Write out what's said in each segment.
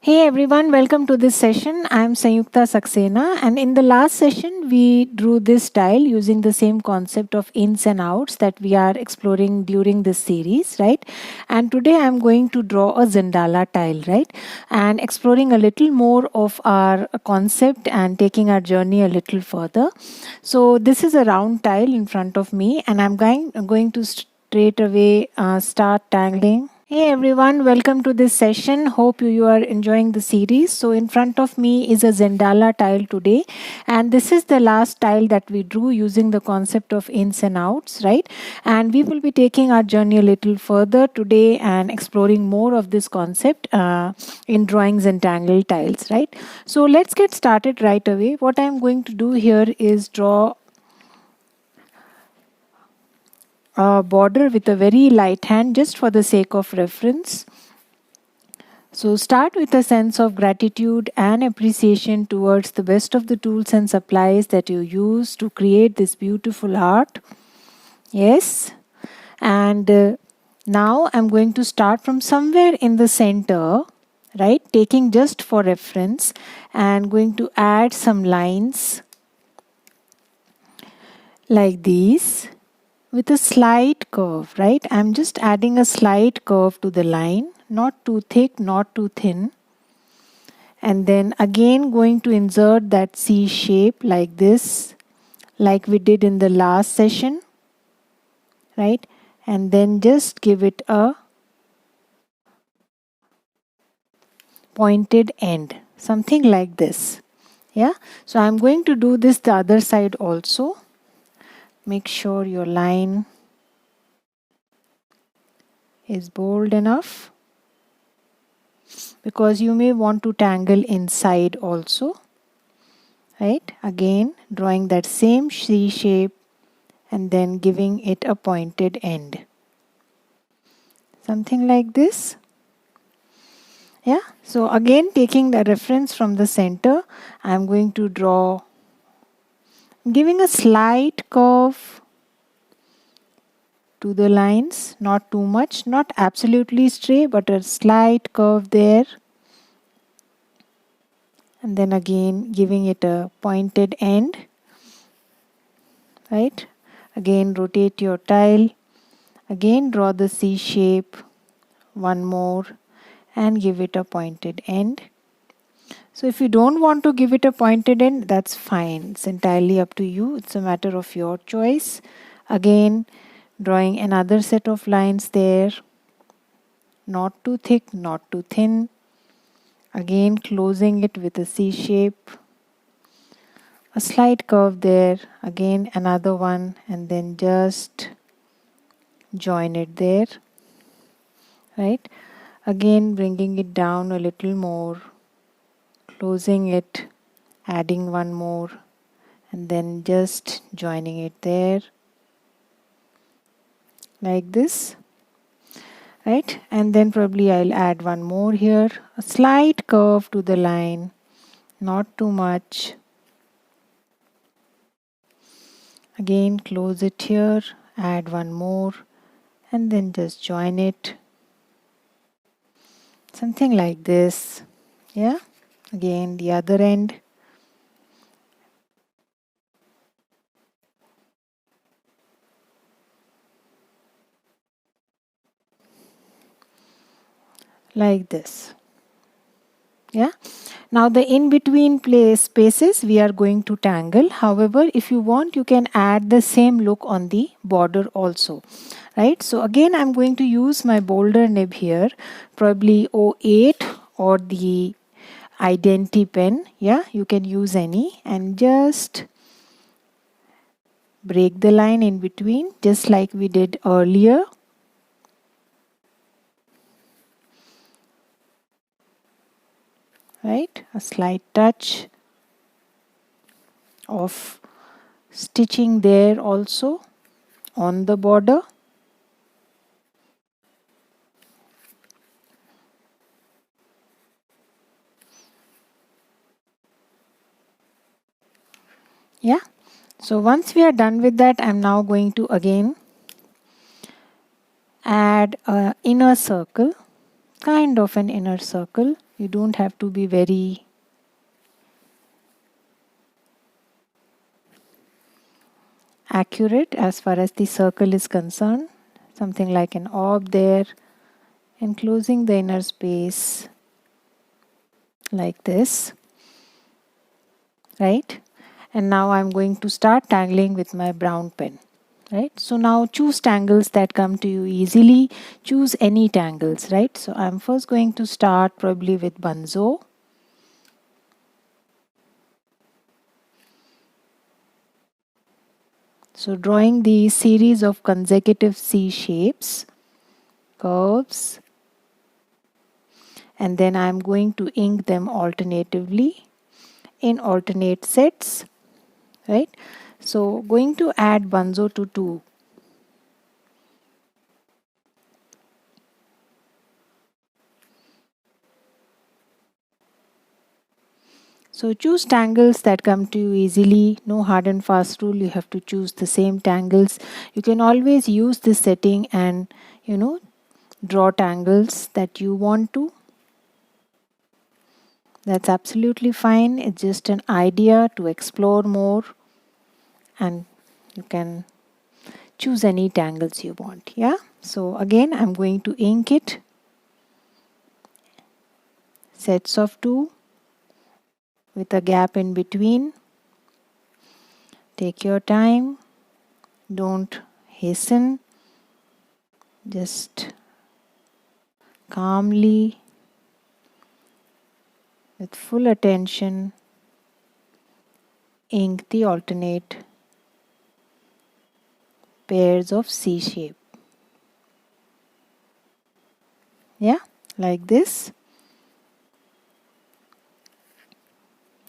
Hey everyone, welcome to this session. I am Sanyukta Saxena, and in the last session we drew this tile using the same concept of ins and outs that we are exploring during this series, right? And today I am going to draw a Zentangle tile, right? And exploring a little more of our concept and taking our journey a little further. So this is a round tile in front of me, and I'm going to straight away start tangling. Hey everyone, welcome to this session. Hope you are enjoying the series. So in front of me is a Zentangle tile today, and this is the last tile that we drew using the concept of ins and outs, right? And we will be taking our journey a little further today and exploring more of this concept in drawing Zentangle tiles, right? So let's get started right away. What I'm going to do here is draw a border with a very light hand just for the sake of reference. So start with a sense of gratitude and appreciation towards the best of the tools and supplies that you use to create this beautiful art. Yes. And now I'm going to start from somewhere in the center, right? Taking just for reference and going to add some lines like these with a slight curve, right? I'm just adding a slight curve to the line, not too thick, not too thin. And then again going to insert that C shape like this, like we did in the last session, right? And then just give it a pointed end, something like this. Yeah, so I'm going to do this the other side also. Make sure your line is bold enough, because you may want to tangle inside also, right? Again drawing that same C shape and then giving it a pointed end, something like this. Yeah, so again taking the reference from the center, I'm going to draw, giving a slight curve to the lines, not too much, not absolutely straight, but a slight curve there. And then again giving it a pointed end, right? Again rotate your tile, again draw the C shape, one more, and give it a pointed end. So if you don't want to give it a pointed end, that's fine. It's entirely up to you. It's a matter of your choice. Again, drawing another set of lines there. Not too thick, not too thin. Again, closing it with a C shape. A slight curve there. Again, another one. And then just join it there. Right? Again, bringing it down a little more. Closing it, adding one more, and then just joining it there like this, right? And then probably I'll add one more here, a slight curve to the line, not too much. Again close it here, add one more, and then just join it, something like this. Yeah, again the other end. Like this. Yeah, now the in between place spaces we are going to tangle. However, if you want, you can add the same look on the border also, right? So again I'm going to use my boulder nib here, probably 08 or the Identi pen. Yeah, you can use any, and just break the line in between just like we did earlier. Right, a slight touch of stitching there also on the border. Yeah, so once we are done with that, I'm now going to again add a inner circle. kind of an inner circle. You don't have to be very accurate as far as the circle is concerned. Something like an orb there, enclosing the inner space like this, right? And now I'm going to start tangling with my brown pen, right? So now choose tangles that come to you easily. Choose any tangles, right? So I'm first going to start probably with bunzo. So drawing the series of consecutive C shapes, curves, and then I'm going to ink them alternatively in alternate sets, right? So going to add bunzo to 2. So choose tangles that come to you easily. No hard and fast rule. You have to choose the same tangles. You can always use this setting and draw tangles that you want to. That's absolutely fine. It's just an idea to explore more, and you can choose any tangles you want. Yeah. So again, I'm going to ink it. Sets of 2 with a gap in between. Take your time. Don't hasten. Just calmly, with full attention, ink the alternate pairs of C shape. Yeah, like this.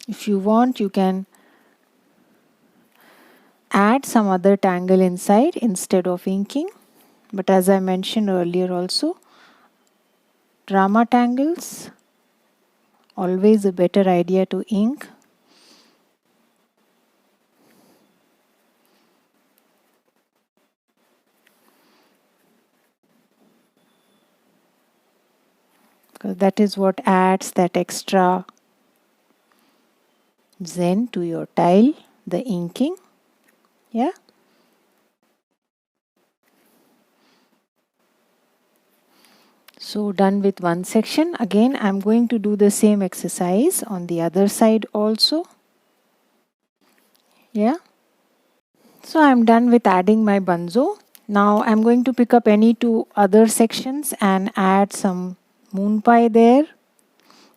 If you want, you can add some other tangle inside instead of inking. But as I mentioned earlier also, drama tangles, always a better idea to ink. Because that is what adds that extra zen to your tile, the inking. Yeah. So done with one section. Again, I'm going to do the same exercise on the other side also. Yeah. So I'm done with adding my bunzo. Now I'm going to pick up any 2 other sections and add some moon pie there.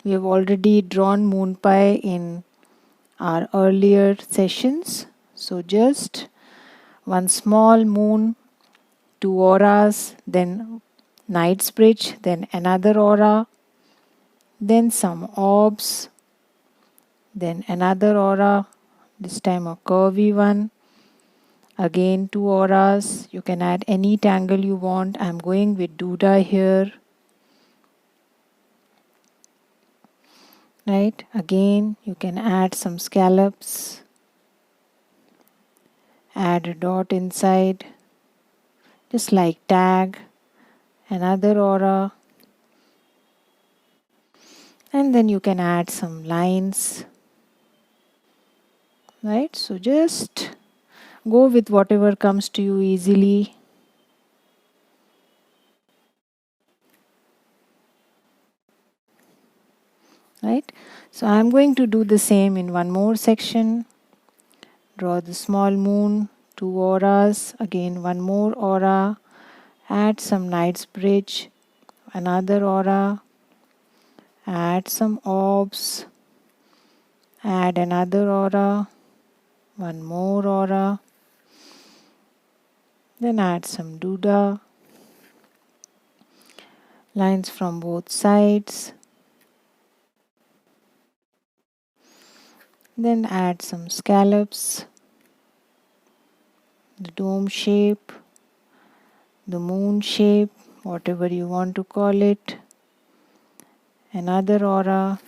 We have already drawn moon pie in our earlier sessions. So just one small moon, 2 auras, then knight's bridge, then another aura, then some orbs, then another aura, this time a curvy one, again 2 auras. You can add any tangle you want. I'm going with Duda here, right? Again, you can add some scallops, add a dot inside, just like tag, another aura, and then you can add some lines, right? So just go with whatever comes to you easily. Right? So I'm going to do the same in one more section. Draw the small moon, 2 auras, again one more aura, add some knight's bridge, another aura, add some orbs, add another aura, one more aura, then add some duda, lines from both sides, then add some scallops, the dome shape, the moon shape, whatever you want to call it, another aura,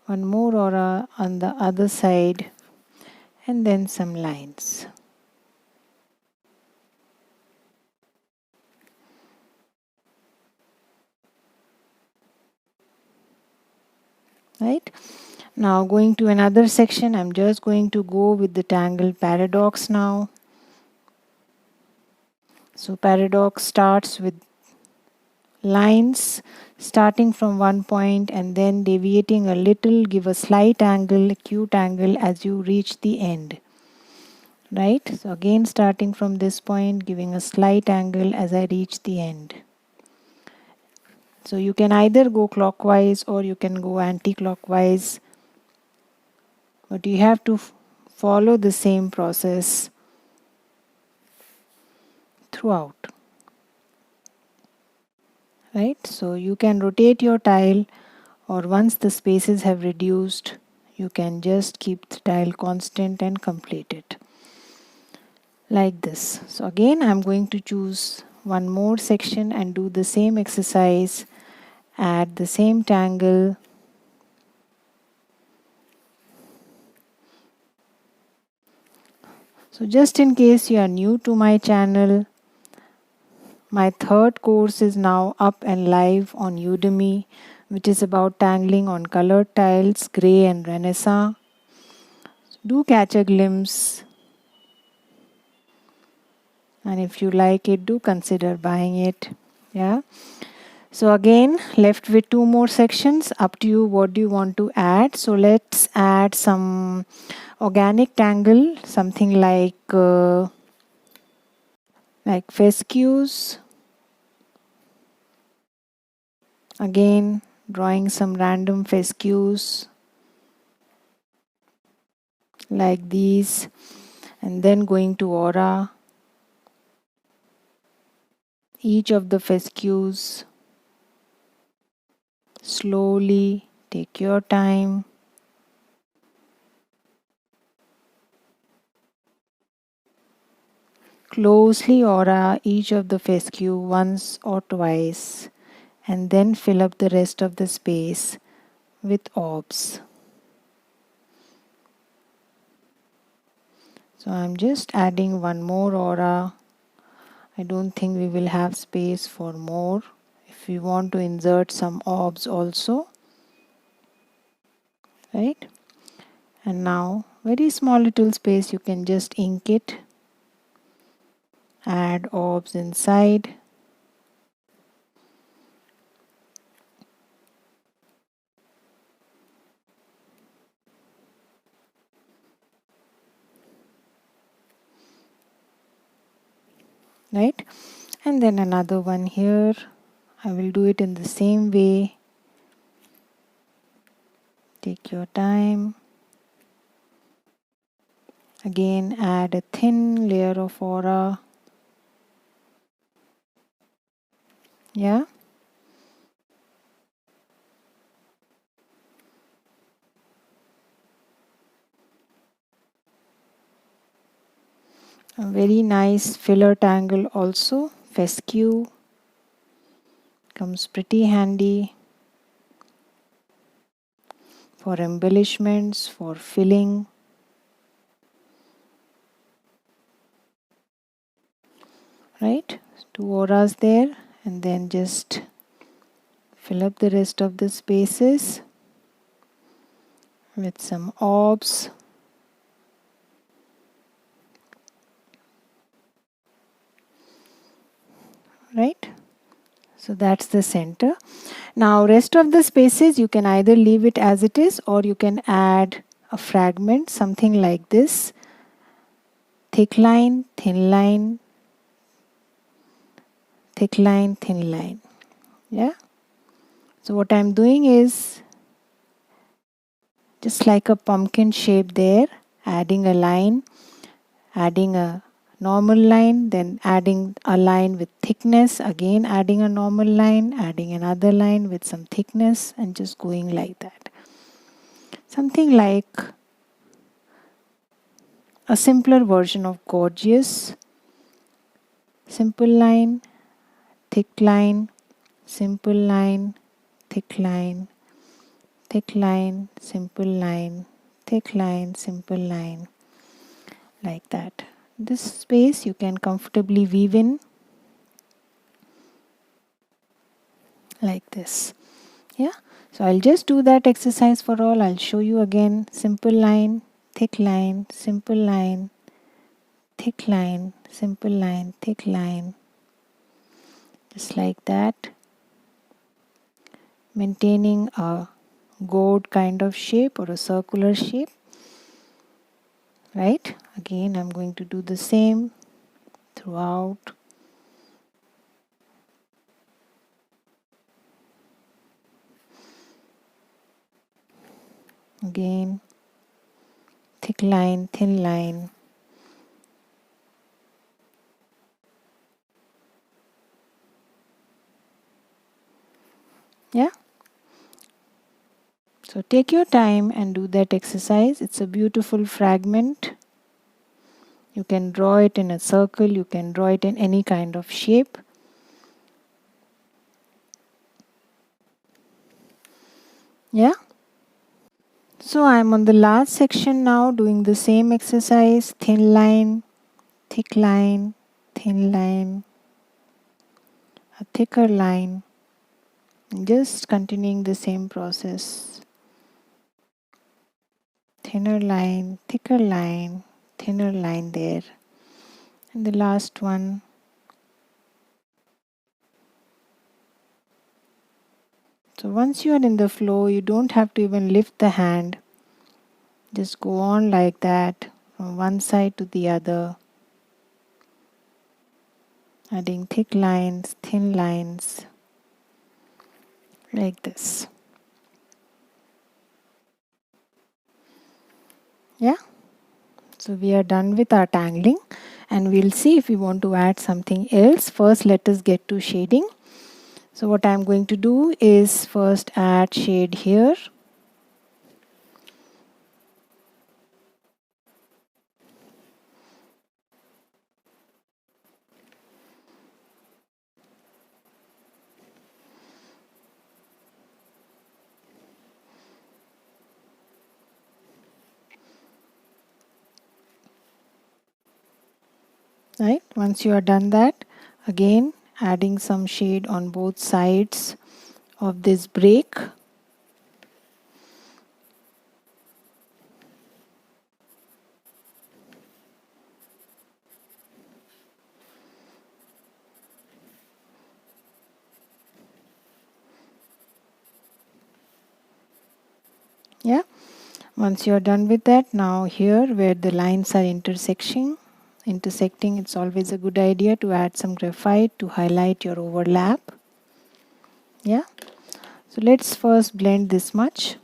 one more aura on the other side, and then some lines. right? Now going to another section, I'm just going to go with the tangle paradox now. So paradox starts with lines starting from one point and then deviating a little, give a slight angle, acute angle as you reach the end. Right? So again starting from this point, giving a slight angle as I reach the end. So you can either go clockwise or you can go anti-clockwise, but you have to follow the same process throughout. Right? So you can rotate your tile, or once the spaces have reduced, you can just keep the tile constant and complete it like this. So again I'm going to choose one more section and do the same exercise, add the same tangle. So just in case you are new to my channel, my third course is now up and live on Udemy, which is about tangling on colored tiles, grey and Renaissance. Do catch a glimpse, and if you like it, do consider buying it. Yeah. So again, left with two more sections. Up to you, what do you want to add? So let's add some organic tangle, something like fescues. Again, drawing some random fescues like these, and then going to aura. Each of the fescues, slowly, take your time. Closely aura each of the fescue once or twice, and then fill up the rest of the space with orbs. So I'm just adding one more aura. I don't think we will have space for more. If we want to insert some orbs also, right? And now very small little space, you can just ink it, add orbs inside. Right? And then another one here. I will do it in the same way. Take your time. Again, add a thin layer of aura. Yeah. A very nice filler tangle also. Fescue comes pretty handy for embellishments, for filling. Right? Two auras there, and then just fill up the rest of the spaces with some orbs. Right? So that's the center. Now rest of the spaces you can either leave it as it is, or you can add a fragment, something like this. Thick line, thin line, thick line, thin line. Yeah. So what I'm doing is just like a pumpkin shape there, adding a line, adding a normal line, then adding a line with thickness, again adding a normal line, adding another line with some thickness, and just going like that. Something like a simpler version of gorgeous. Simple line, thick line, simple line, thick line, thick line, simple line, thick line, simple line, like that. This space you can comfortably weave in like this. Yeah. So I'll just do that exercise for all. I'll show you again. Simple line, thick line, simple line, thick line, simple line, thick line. Just like that. Maintaining a gourd kind of shape or a circular shape. Right? Again, I'm going to do the same throughout. Again, thick line, thin line. Yeah. So take your time and do that exercise. It's a beautiful fragment. You can draw it in a circle, you can draw it in any kind of shape. Yeah. So I'm on the last section now, doing the same exercise. Thin line, thick line, thin line, a thicker line. Just continuing the same process. Thinner line, thicker line, thinner line there. And the last one. So once you are in the flow, you don't have to even lift the hand. Just go on like that from one side to the other. Adding thick lines, thin lines, like this. Yeah. So we are done with our tangling and we'll see if we want to add something else. First, let us get to shading. So what I'm going to do is first add shade here. Right. Once you are done that, again adding some shade on both sides of this break. Yeah. Once you're done with that, now here where the lines are intersecting, it's always a good idea to add some graphite to highlight your overlap. Yeah. So let's first blend this much.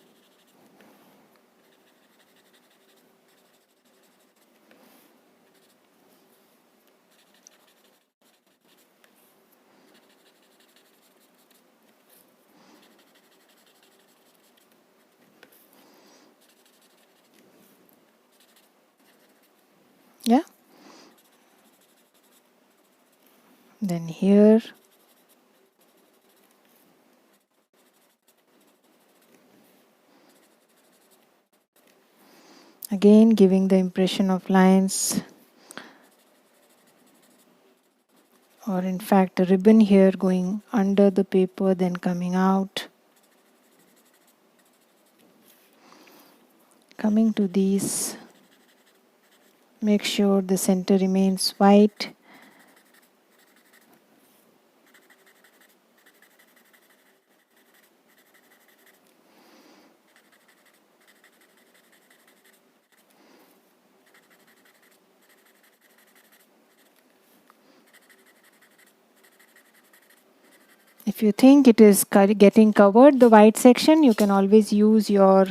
Yeah. Then here. Again giving the impression of lines, or in fact a ribbon here going under the paper then coming out. Coming to these, make sure the center remains white. If you think it is getting covered, the white section, you can always use your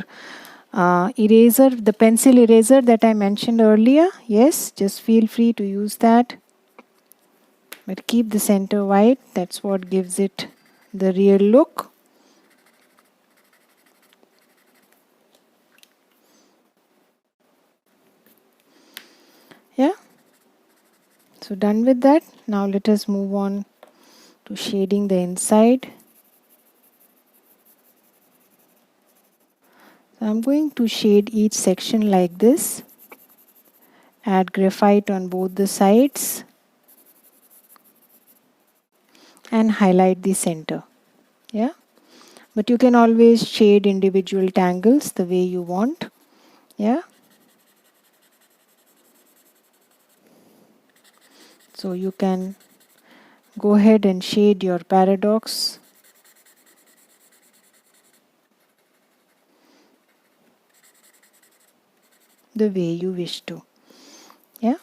eraser, the pencil eraser that I mentioned earlier. Yes, just feel free to use that. But keep the center white, that's what gives it the real look. Yeah. So done with that. Now let us move on to shading the inside. So I'm going to shade each section like this. Add graphite on both the sides and highlight the center. Yeah. But you can always shade individual tangles the way you want. Yeah. So you can go ahead and shade your paradox the way you wish to. Yeah.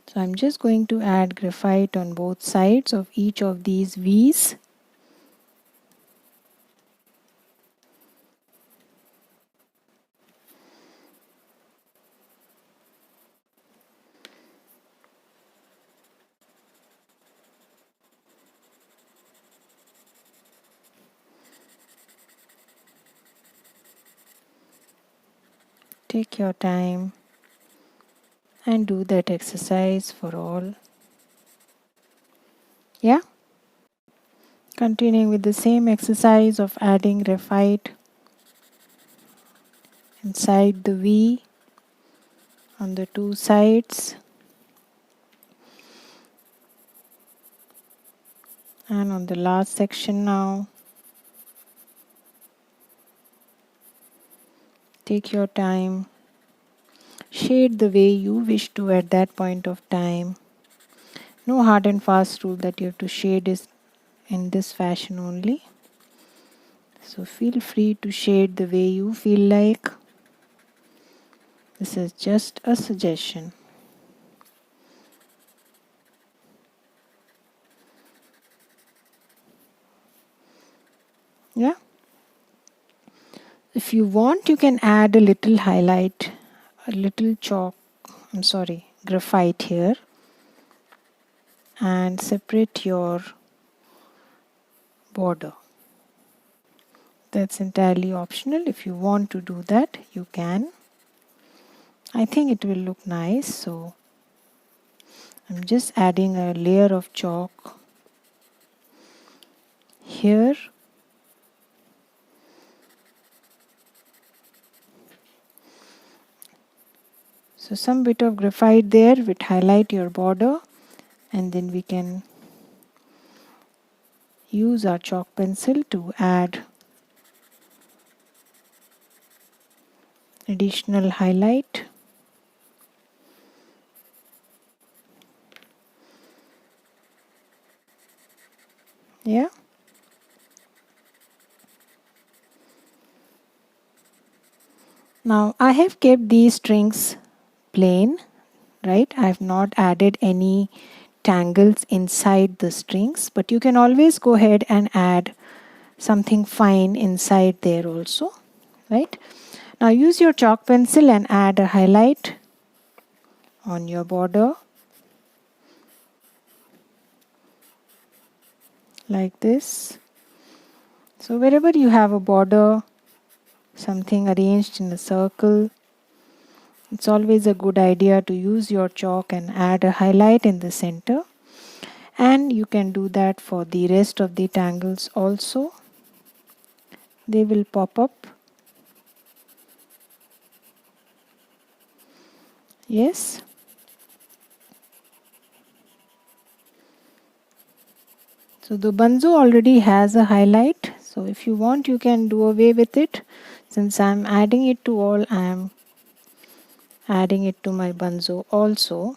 So I'm just going to add graphite on both sides of each of these V's. Take your time and do that exercise for all. Yeah. Continuing with the same exercise of adding graphite inside the V on the two sides and on the last section now. Take your time. Shade the way you wish to at that point of time. No hard and fast rule that you have to shade is in this fashion only. So feel free to shade the way you feel like. This is just a suggestion. Yeah. If you want, you can add a little highlight, a little graphite here, and separate your border. That's entirely optional. If you want to do that, you can. I think it will look nice, so I'm just adding a layer of chalk here. So some bit of graphite there will highlight your border, and then we can use our chalk pencil to add additional highlight. Yeah. Now I have kept these strings plain, right? I have not added any tangles inside the strings, but you can always go ahead and add something fine inside there also, right? Now use your chalk pencil and add a highlight on your border like this. So wherever you have a border, something arranged in a circle, it's always a good idea to use your chalk and add a highlight in the center. And you can do that for the rest of the tangles also. They will pop up. Yes. So the banzo already has a highlight. So if you want, you can do away with it. Since I'm adding it to all, I'm adding it to my banzo also.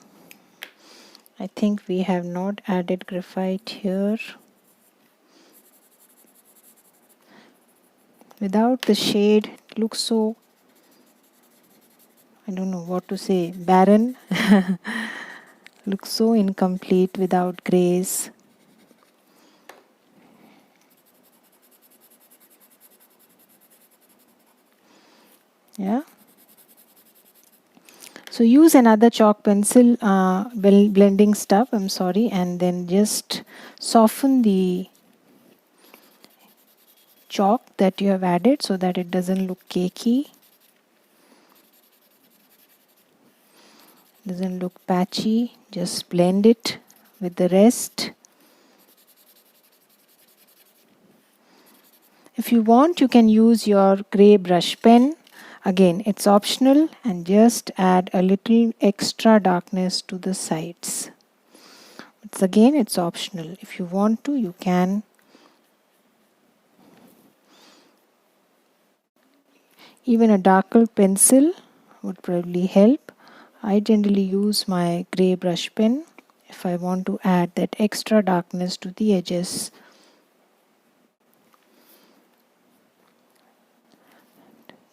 I think we have not added graphite here. Without the shade, it looks so, I don't know what to say, barren. Looks so incomplete without grays. Yeah. So use another chalk pencil, blending stuff, and then just soften the chalk that you have added so that it doesn't look cakey, doesn't look patchy. Just blend it with the rest. If you want, you can use your gray brush pen. Again, it's optional, and just add a little extra darkness to the sides. It's optional. If you want to, you can. Even a darker pencil would probably help. I generally use my grey brush pen if I want to add that extra darkness to the edges.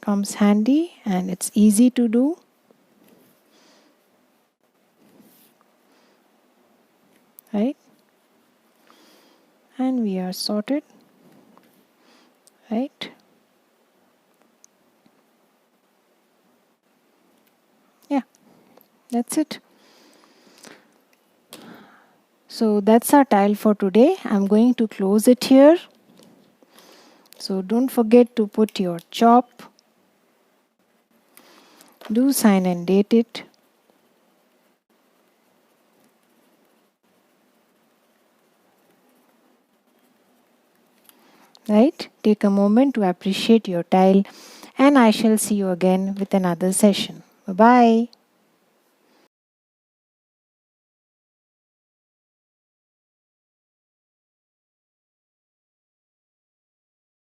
Comes handy and it's easy to do. Right? And we are sorted. Right? Yeah, that's it. So that's our tile for today. I'm going to close it here. So don't forget to put your chop. Do sign and date it. Right? Take a moment to appreciate your tile, and I shall see you again with another session. Bye bye.